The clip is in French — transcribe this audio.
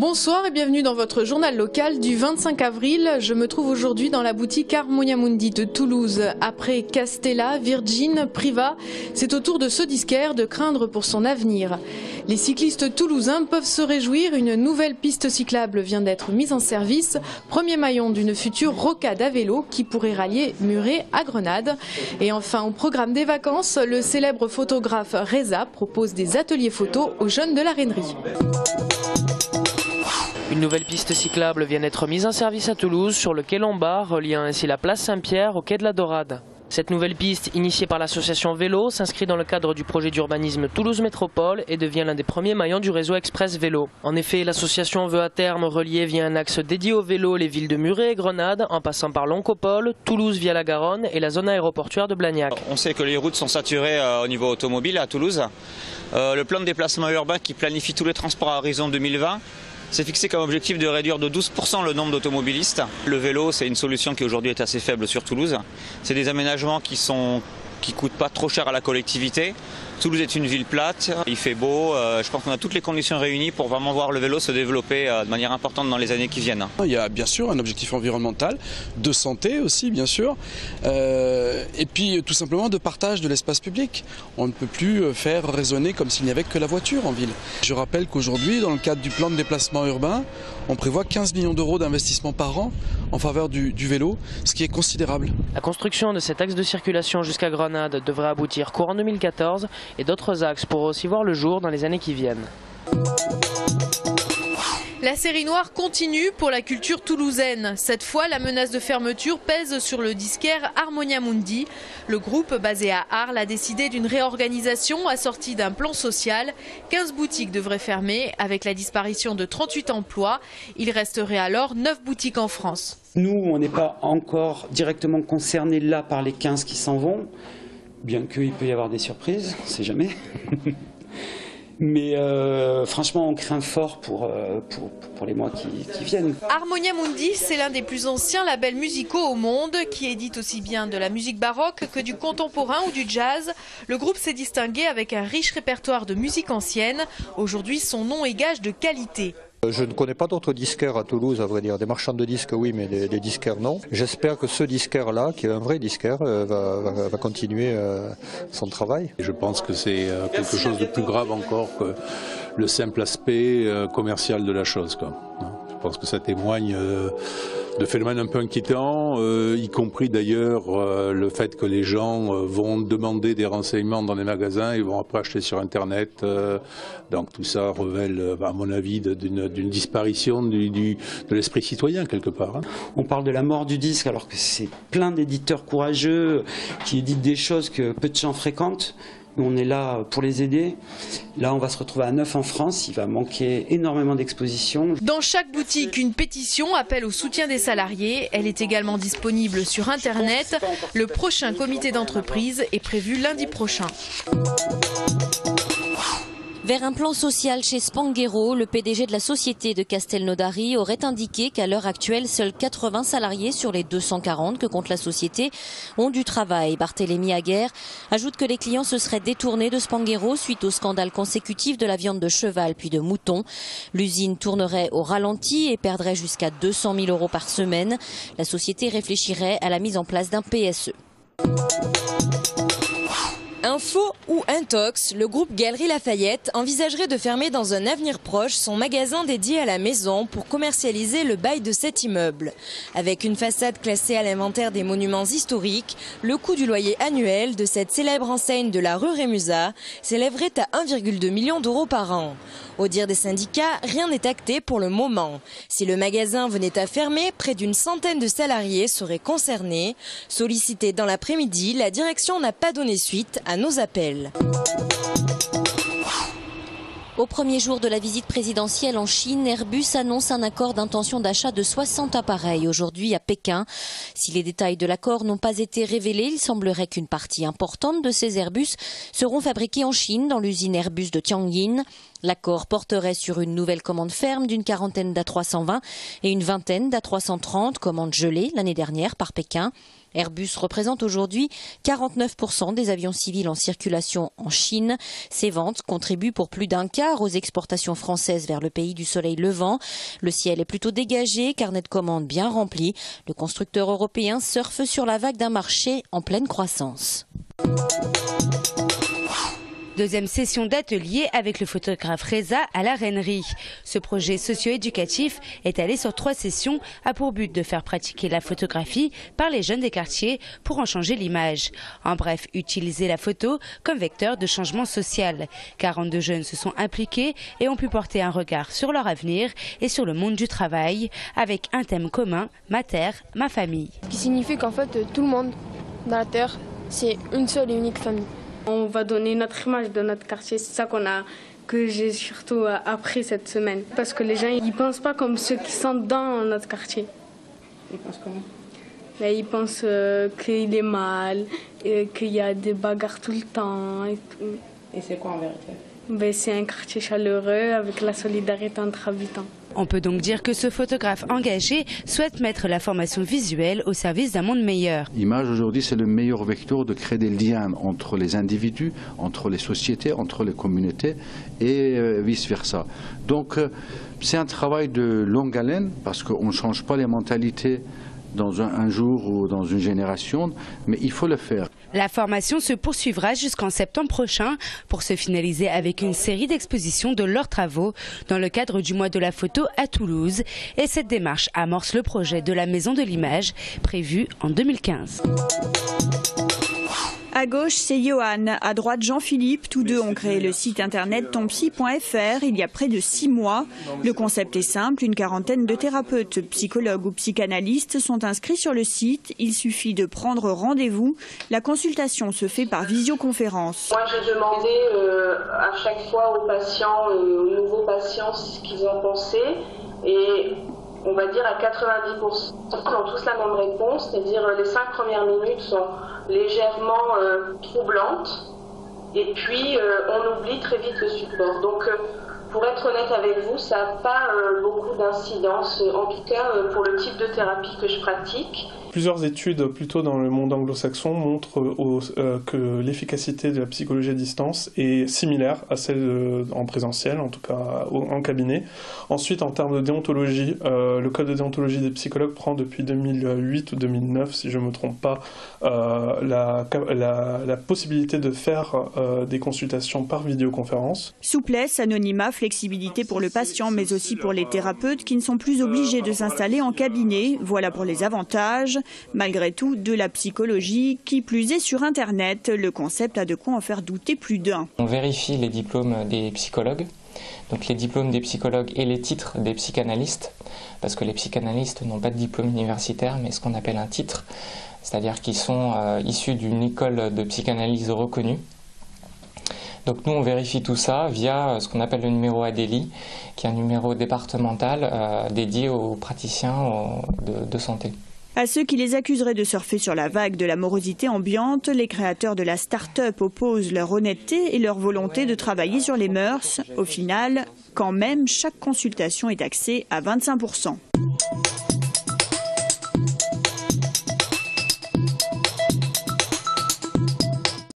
Bonsoir et bienvenue dans votre journal local du 25 avril. Je me trouve aujourd'hui dans la boutique Harmonia Mundi de Toulouse. Après Castella, Virgin, Priva, c'est au tour de ce disquaire de craindre pour son avenir. Les cyclistes toulousains peuvent se réjouir, une nouvelle piste cyclable vient d'être mise en service. Premier maillon d'une future rocade à vélo qui pourrait rallier Muret à Grenade. Et enfin, au programme des vacances, le célèbre photographe Reza propose des ateliers photos aux jeunes de la Rainerie. Une nouvelle piste cyclable vient d'être mise en service à Toulouse sur le quai Lombard, reliant ainsi la place Saint-Pierre au quai de la Dorade. Cette nouvelle piste, initiée par l'association Vélo, s'inscrit dans le cadre du projet d'urbanisme Toulouse Métropole et devient l'un des premiers maillons du réseau Express Vélo. En effet, l'association veut à terme relier via un axe dédié au vélo les villes de Muret et Grenade, en passant par l'Oncopole, Toulouse via la Garonne et la zone aéroportuaire de Blagnac. On sait que les routes sont saturées au niveau automobile à Toulouse. Le plan de déplacement urbain qui planifie tous les transports à horizon 2020 s'est fixé comme objectif de réduire de 12% le nombre d'automobilistes. Le vélo, c'est une solution qui aujourd'hui est assez faible sur Toulouse. C'est des aménagements qui coûtent pas trop cher à la collectivité. Toulouse est une ville plate, il fait beau, je pense qu'on a toutes les conditions réunies pour vraiment voir le vélo se développer de manière importante dans les années qui viennent. Il y a bien sûr un objectif environnemental, de santé aussi bien sûr, et puis tout simplement de partage de l'espace public. On ne peut plus faire raisonner comme s'il n'y avait que la voiture en ville. Je rappelle qu'aujourd'hui, dans le cadre du plan de déplacement urbain, on prévoit 15 millions d'euros d'investissement par an en faveur du vélo, ce qui est considérable. La construction de cet axe de circulation jusqu'à Grenade devrait aboutir courant 2014 et d'autres axes pourront aussi voir le jour dans les années qui viennent. La série noire continue pour la culture toulousaine. Cette fois, la menace de fermeture pèse sur le disquaire Harmonia Mundi. Le groupe, basé à Arles, a décidé d'une réorganisation assortie d'un plan social. 15 boutiques devraient fermer. Avec la disparition de 38 emplois, il resterait alors 9 boutiques en France. Nous, on n'est pas encore directement concernés là par les 15 qui s'en vont, bien qu'il peut y avoir des surprises, on ne sait jamais. Mais franchement, on craint fort pour les mois qui viennent. Harmonia Mundi, c'est l'un des plus anciens labels musicaux au monde, qui édite aussi bien de la musique baroque que du contemporain ou du jazz. Le groupe s'est distingué avec un riche répertoire de musique ancienne. Aujourd'hui, son nom est gage de qualité. Je ne connais pas d'autres disquaires à Toulouse, à vrai dire. Des marchands de disques, oui, mais des disquaires, non. J'espère que ce disquaire-là, qui est un vrai disquaire, va continuer son travail. Je pense que c'est quelque chose de plus grave encore que le simple aspect commercial de la chose, quoi. Je pense que ça témoigne de phénomènes un peu inquiétants, y compris d'ailleurs le fait que les gens vont demander des renseignements dans les magasins et vont après acheter sur Internet. Donc tout ça révèle, à mon avis, d'une disparition de l'esprit citoyen quelque part. On parle de la mort du disque alors que c'est plein d'éditeurs courageux qui éditent des choses que peu de gens fréquentent. On est là pour les aider. Là, on va se retrouver à 9 en France. Il va manquer énormément d'expositions. Dans chaque boutique, une pétition appelle au soutien des salariés. Elle est également disponible sur Internet. Le prochain comité d'entreprise est prévu lundi prochain. Vers un plan social chez Spanghero, le PDG de la société de Castelnaudary aurait indiqué qu'à l'heure actuelle, seuls 80 salariés sur les 240 que compte la société ont du travail. Barthélémy Aguerre ajoute que les clients se seraient détournés de Spanghero suite au scandale consécutif de la viande de cheval puis de mouton. L'usine tournerait au ralenti et perdrait jusqu'à 200 000 € par semaine. La société réfléchirait à la mise en place d'un PSE. Info ou intox, le groupe Galeries Lafayette envisagerait de fermer dans un avenir proche son magasin dédié à la maison pour commercialiser le bail de cet immeuble. Avec une façade classée à l'inventaire des monuments historiques, le coût du loyer annuel de cette célèbre enseigne de la rue Rémusat s'élèverait à 1,2 million d'euros par an. Au dire des syndicats, rien n'est acté pour le moment. Si le magasin venait à fermer, près d'une centaine de salariés seraient concernés. Sollicités dans l'après-midi, la direction n'a pas donné suite à nos appels. Au premier jour de la visite présidentielle en Chine, Airbus annonce un accord d'intention d'achat de 60 appareils aujourd'hui à Pékin. Si les détails de l'accord n'ont pas été révélés, il semblerait qu'une partie importante de ces Airbus seront fabriqués en Chine dans l'usine Airbus de Tianjin. L'accord porterait sur une nouvelle commande ferme d'une quarantaine d'A320 et une vingtaine d'A330 commandes gelées l'année dernière par Pékin. Airbus représente aujourd'hui 49% des avions civils en circulation en Chine. Ces ventes contribuent pour plus d'un quart aux exportations françaises vers le pays du soleil levant. Le ciel est plutôt dégagé, carnet de commandes bien rempli. Le constructeur européen surfe sur la vague d'un marché en pleine croissance. Deuxième session d'atelier avec le photographe Reza à la Reinerie. Ce projet socio-éducatif étalé sur 3 sessions a pour but de faire pratiquer la photographie par les jeunes des quartiers pour en changer l'image. En bref, utiliser la photo comme vecteur de changement social. 42 jeunes se sont impliqués et ont pu porter un regard sur leur avenir et sur le monde du travail avec un thème commun, ma terre, ma famille. Ce qui signifie qu'en fait tout le monde dans la terre, c'est une seule et unique famille. On va donner notre image de notre quartier, c'est ça que j'ai surtout appris cette semaine. Parce que les gens, ils pensent pas comme ceux qui sont dans notre quartier. Ils pensent comment? Ils pensent qu'il est mal, qu'il y a des bagarres tout le temps. Et c'est quoi en vérité? C'est un quartier chaleureux avec la solidarité entre habitants. On peut donc dire que ce photographe engagé souhaite mettre la formation visuelle au service d'un monde meilleur. L'image aujourd'hui, c'est le meilleur vecteur de créer des liens entre les individus, entre les sociétés, entre les communautés et vice-versa. Donc c'est un travail de longue haleine parce qu'on ne change pas les mentalités dans un jour ou dans une génération, mais il faut le faire. La formation se poursuivra jusqu'en septembre prochain pour se finaliser avec une série d'expositions de leurs travaux dans le cadre du mois de la photo à Toulouse. Et cette démarche amorce le projet de la Maison de l'Image prévu en 2015. À gauche, c'est Johan. À droite, Jean-Philippe. Tous deux ont créé le site internet tonpsy.fr il y a près de 6 mois. Le concept est simple. Une quarantaine de thérapeutes, psychologues ou psychanalystes sont inscrits sur le site. Il suffit de prendre rendez-vous. La consultation se fait par visioconférence. Moi, j'ai demandé à chaque fois aux patients, aux nouveaux patients, ce qu'ils ont pensé. Et on va dire à 90%, ils ont tous la même réponse, c'est-à-dire les 5 premières minutes sont légèrement troublantes et puis on oublie très vite le support. Donc pour être honnête avec vous, ça n'a pas beaucoup d'incidence, en tout cas pour le type de thérapie que je pratique. Plusieurs études plutôt dans le monde anglo-saxon montrent que l'efficacité de la psychologie à distance est similaire à celle en présentiel, en tout cas en cabinet. Ensuite, en termes de déontologie, le code de déontologie des psychologues prend depuis 2008 ou 2009, si je ne me trompe pas, la possibilité de faire des consultations par vidéoconférence. Souplesse, anonymat, flexibilité pour le patient, mais aussi pour les thérapeutes qui ne sont plus obligés de s'installer en cabinet. Voilà pour les avantages. Malgré tout, de la psychologie, qui plus est sur Internet, le concept a de quoi en faire douter plus d'un. On vérifie les diplômes des psychologues, donc les diplômes des psychologues et les titres des psychanalystes, parce que les psychanalystes n'ont pas de diplôme universitaire, mais ce qu'on appelle un titre, c'est-à-dire qu'ils sont issus d'une école de psychanalyse reconnue. Donc nous, on vérifie tout ça via ce qu'on appelle le numéro ADELI, qui est un numéro départemental dédié aux praticiens de santé. À ceux qui les accuseraient de surfer sur la vague de la morosité ambiante, les créateurs de la start-up opposent leur honnêteté et leur volonté de travailler sur les mœurs. Au final, quand même, chaque consultation est taxée à 25%.